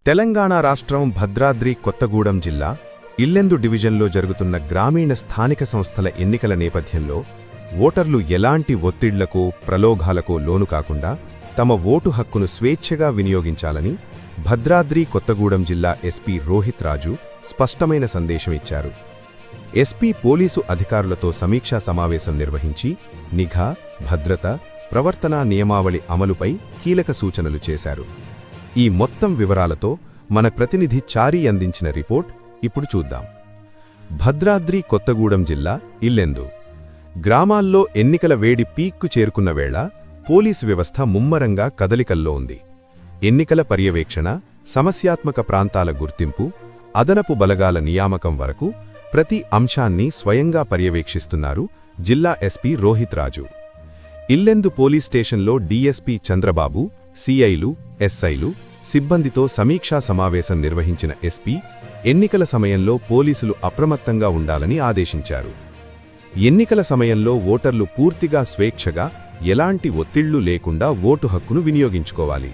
తెలంగాణ రాష్ట్రం భద్రాద్రి కొత్తగూడెం జిల్లా ఇల్లెందు డివిజన్లో జరుగుతున్న గ్రామీణ స్థానిక సంస్థల ఎన్నికల నేపథ్యంలో ఓటర్లు ఎలాంటి ఒత్తిళ్లకు ప్రలోభాలకు లోను కాకుండా తమ ఓటు హక్కును స్వేచ్ఛగా వినియోగించాలని భద్రాద్రి కొత్తగూడెం జిల్లా ఎస్పీ రోహిత్ రాజు స్పష్టమైన సందేశం ఇచ్చారు. ఎస్పీ పోలీసు అధికారులతో సమీక్షా సమావేశం నిర్వహించి నిఘా, భద్రత, ప్రవర్తనా నియమావళి అమలుపై కీలక సూచనలు చేశారు. ఈ మొత్తం వివరాలతో మన ప్రతినిధి చారీ అందించిన రిపోర్ట్ ఇప్పుడు చూద్దాం. భద్రాద్రి కొత్తగూడెం జిల్లా ఇల్లెందు గ్రామాల్లో ఎన్నికల వేడి పీక్కు చేరుకున్న వేళ పోలీసు వ్యవస్థ ముమ్మరంగా కదలికల్లో ఉంది. ఎన్నికల పర్యవేక్షణ, సమస్యాత్మక ప్రాంతాల గుర్తింపు, అదనపు బలగాల నియామకం వరకు ప్రతి అంశాన్ని స్వయంగా పర్యవేక్షిస్తున్నారు జిల్లా ఎస్పీ రోహిత్ రాజు. ఇల్లెందు పోలీస్ స్టేషన్లో డీఎస్పీ చంద్రబాబు, సిఐలు, ఎస్ఐలు, సిబ్బందితో సమీక్షా సమావేశం నిర్వహించిన ఎస్పీ ఎన్నికల సమయంలో పోలీసులు అప్రమత్తంగా ఉండాలని ఆదేశించారు. ఎన్నికల సమయంలో ఓటర్లు పూర్తిగా స్వేచ్ఛగా, ఎలాంటి ఒత్తిళ్లు లేకుండా ఓటు హక్కును వినియోగించుకోవాలి.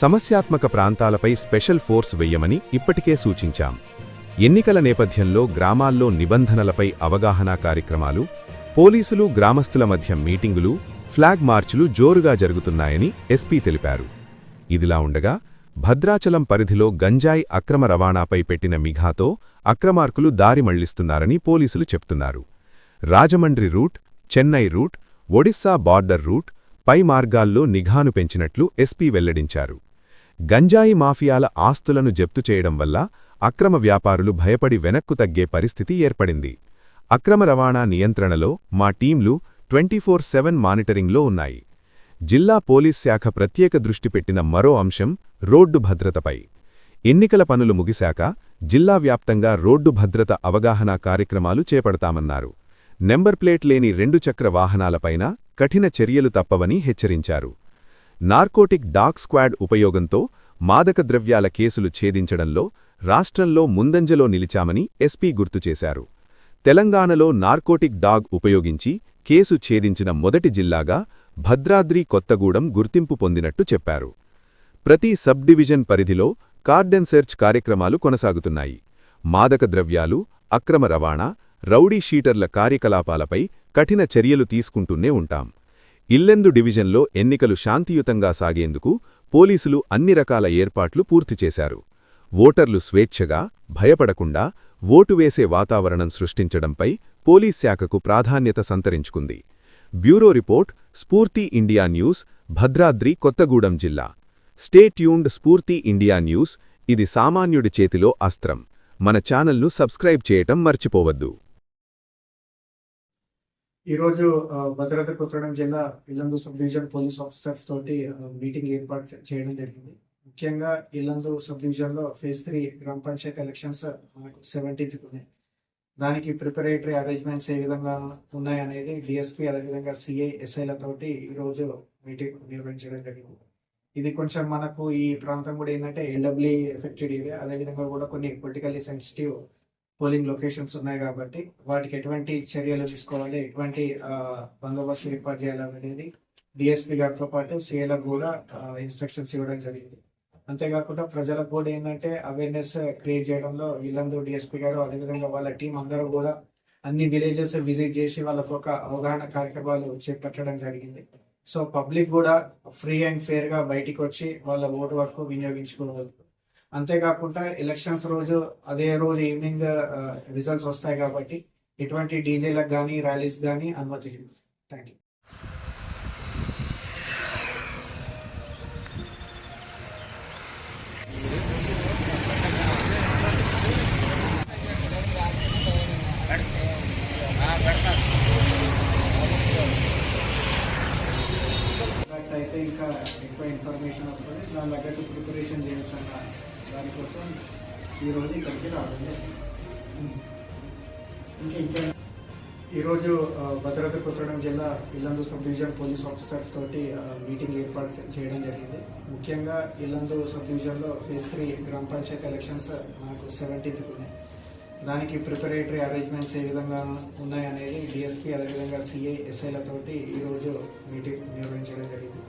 సమస్యాత్మక ప్రాంతాలపై స్పెషల్ ఫోర్స్ వెయ్యమని ఇప్పటికే సూచించాం. ఎన్నికల నేపథ్యంలో గ్రామాల్లో నిబంధనలపై అవగాహనా కార్యక్రమాలు, పోలీసులు గ్రామస్తుల మధ్య మీటింగులు, ఫ్లాగ్ మార్చులు జోరుగా జరుగుతున్నాయని ఎస్పీ తెలిపారు. ఇదిలా ఉండగా భద్రాచలం పరిధిలో గంజాయి అక్రమ రవాణాపై పెట్టిన నిఘాతో అక్రమార్కులు దారి మళ్లిస్తున్నారని పోలీసులు చెప్తున్నారు. Rajahmundry route, Chennai route, Odisha border route, పై మార్గాల్లో నిఘాను పెంచినట్లు ఎస్పీ వెల్లడించారు. గంజాయి మాఫియాల ఆస్తులను జప్తు చేయడం వల్ల అక్రమ వ్యాపారులు భయపడి వెనక్కు తగ్గే పరిస్థితి ఏర్పడింది. అక్రమ రవాణా నియంత్రణలో మా టీంలు 24/7 మానిటరింగ్లో ఉన్నాయి. జిల్లా పోలీస్ శాఖ ప్రత్యేక దృష్టి పెట్టిన మరో అంశం రోడ్డు భద్రతపై. ఎన్నికల పనులు ముగిశాక జిల్లా వ్యాప్తంగా రోడ్డు భద్రత అవగాహనా కార్యక్రమాలు చేపడతామన్నారు. నెంబర్ ప్లేట్ లేని 2 చక్ర వాహనాలపైన కఠిన చర్యలు తప్పవని హెచ్చరించారు. నార్కోటిక్ డాగ్ స్క్వాడ్ ఉపయోగంతో మాదక ద్రవ్యాల కేసులు ఛేదించడంలో రాష్ట్రంలో ముందంజలో నిలిచామని ఎస్పీ గుర్తుచేశారు. తెలంగాణలో నార్కోటిక్ డాగ్ ఉపయోగించి కేసు ఛేదించిన మొదటి జిల్లాగా భద్రాద్రి కొత్తగూడెం గుర్తింపు పొందినట్టు చెప్పారు. ప్రతి సబ్ డివిజన్ పరిధిలో కార్డెన్ సెర్చ్ కార్యక్రమాలు కొనసాగుతున్నాయి. మాదక ద్రవ్యాలు, అక్రమ రవాణా, రౌడీ షీటర్ల కార్యకలాపాలపై కఠిన చర్యలు తీసుకుంటూనే ఉంటాం. ఇల్లెందు డివిజన్లో ఎన్నికలు శాంతియుతంగా సాగేందుకు పోలీసులు అన్ని రకాల ఏర్పాట్లు పూర్తి చేశారు. ఓటర్లు స్వేచ్ఛగా, భయపడకుండా ఓటు వేసే వాతావరణం సృష్టించడంపై పోలీస్ శాఖకు ప్రాధాన్యత సంతరించుకుంది. బ్యూరో రిపోర్ట్, స్ఫూర్తి ఇండియా న్యూస్, భద్రాద్రి కొత్తగూడెం జిల్లా. Stay tuned. స్ఫూర్తి ఇండియా న్యూస్, ఇది సామాన్యుడి చేతిలో అస్త్రం. మన ఛానల్ను సబ్స్క్రైబ్ చేయటం మర్చిపోవద్దు. ఈరోజు భద్రాద్రి కొత్తగూడెం జిల్లా Yellandu sub division police officers తోటి మీటింగ్ ఏర్పాటు చేయడం జరిగింది. ముఖ్యంగా ఇల్లందు సబ్ డివిజన్లో ఫేజ్ 3 గ్రామ పంచాయతీ ఎలక్షన్స్ మనకు 17th ఉన్నాయి. దానికి ప్రిపరేటరీ అరేంజ్మెంట్స్ ఏ విధంగా ఉన్నాయనేది డిఎస్పీ, అదేవిధంగా సిఐ, ఎస్ఐలతోటి ఈరోజు మీటింగ్ నిర్వహించడం జరిగింది. ఇది కొంచెం మనకు ఈ ప్రాంతం కూడా ఏంటంటే ఎల్డబ్ల్యూ ఎఫెక్టెడ్ ఏరియా, అదేవిధంగా కూడా కొన్ని పొలిటికల్లీ సెన్సిటివ్ పోలింగ్ లొకేషన్స్ ఉన్నాయి కాబట్టి వాటికి ఎటువంటి చర్యలు తీసుకోవాలి, ఎటువంటి బందోబస్తు ఏర్పాటు చేయాలనేది డిఎస్పీ గారితో పాటు సిఐలకు కూడా ఇన్స్ట్రక్షన్స్ ఇవ్వడం జరిగింది. అంతేకాకుండా ప్రజలకు కూడా ఏంటంటే అవేర్నెస్ క్రియేట్ చేయడంలో ఇల్లందు డిఎస్పీ గారు, అదేవిధంగా వాళ్ళ టీం అందరూ కూడా అన్ని విలేజెస్ విజిట్ చేసి వాళ్ళకు ఒక అవగాహన కార్యక్రమాలు చేపట్టడం జరిగింది. సో పబ్లిక్ కూడా ఫ్రీ అండ్ ఫేర్ గా బయటికి వచ్చి వాళ్ళ ఓటు హక్కు వినియోగించుకోవాలి. అంతేకాకుండా ఎలక్షన్స్ రోజు అదే రోజు ఈవినింగ్ రిజల్ట్స్ వస్తాయి కాబట్టి ఎటువంటి డీజేలకు కానీ ర్యాలీస్ కానీ అనుమతి. Thank you. అయితే ఇంకా ఎక్కువ ఇన్ఫర్మేషన్ వస్తుంది, దాని తగ్గట్టు ప్రిపరేషన్ చేయొచ్చు అన్న దానికోసం ఈరోజు ఇక్కడికి రావడం. ఇంకా ఈరోజు భద్రాద్రి కొత్తగూడెం జిల్లా Yellandu sub division police officers తోటి మీటింగ్ ఏర్పాటు చేయడం జరిగింది. ముఖ్యంగా ఇల్లందు సబ్ డివిజన్లో ఫేజ్ 3 గ్రామ పంచాయతీ ఎలక్షన్స్ మనకు 17th ఉన్నాయి. దానికి ప్రిపరేటరీ అరేంజ్మెంట్స్ ఏ విధంగా ఉన్నాయనేది డిఎస్పీ, అదేవిధంగా సిఐ, ఎస్ఐలతోటి ఈరోజు మీటింగ్ నిర్వహించడం జరిగింది.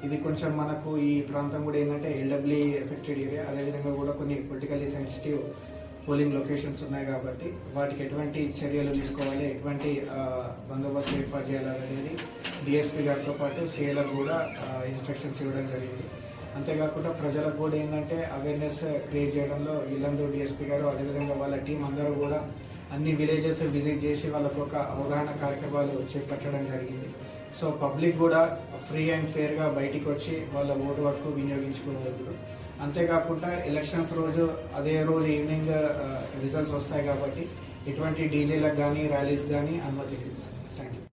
ఇది కొంచెం మనకు ఈ ప్రాంతం కూడా ఏంటంటే ఎల్డబ్ల్యూ ఎఫెక్టెడ్ ఏరియా, అదేవిధంగా కూడా కొన్ని పొలిటికల్లీ సెన్సిటివ్ పోలింగ్ లొకేషన్స్ ఉన్నాయి కాబట్టి వాటికి ఎటువంటి చర్యలు తీసుకోవాలి, ఎటువంటి బందోబస్తు ఏర్పాటు చేయాలనేది డిఎస్పీ గారితో పాటు సిఐలకు కూడా ఇన్స్ట్రక్షన్స్ ఇవ్వడం జరిగింది. అంతేకాకుండా ప్రజలకు కూడా ఏంటంటే అవేర్నెస్ క్రియేట్ చేయడంలో ఇల్లందు డిఎస్పీ గారు అదేవిధంగా వాళ్ళ టీం అందరూ కూడా అన్ని విలేజెస్ విజిట్ చేసి వాళ్ళకు ఒక అవగాహన కార్యక్రమాలు చేపట్టడం జరిగింది. సో పబ్లిక్ కూడా ఫ్రీ అండ్ ఫేర్గా బయటికి వచ్చి వాళ్ళ ఓటు హక్కు వినియోగించుకోగలరు. అంతేకాకుండా ఎలక్షన్స్ రోజు అదే రోజు ఈవినింగ్ రిజల్ట్స్ వస్తాయి కాబట్టి ఎటువంటి డీజేలకు కానీ ర్యాలీస్ కానీ అనుమతి లేదు.